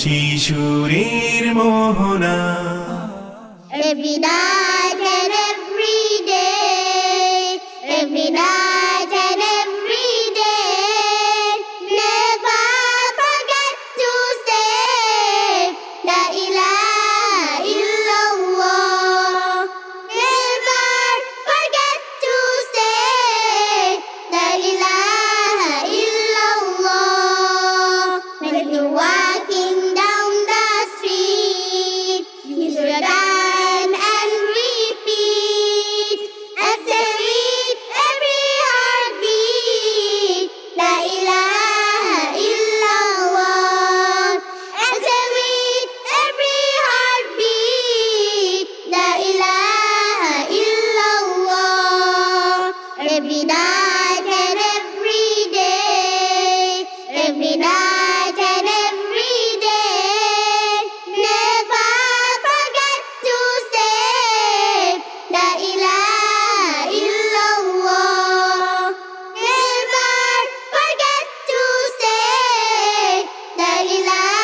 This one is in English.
শিশুরের Mohona. Every night and every day, every night and every day, never forget to say La ilaha illallah. Never forget to say La ilaha illallah. When you're walking down the street, you should run and repeat and say with every heartbeat La ilaha illallah. And say with every heartbeat La ilaha illallah. Every night and every day, every night and every day, never forget to say La ilaha illallah. Never forget to say La ilaha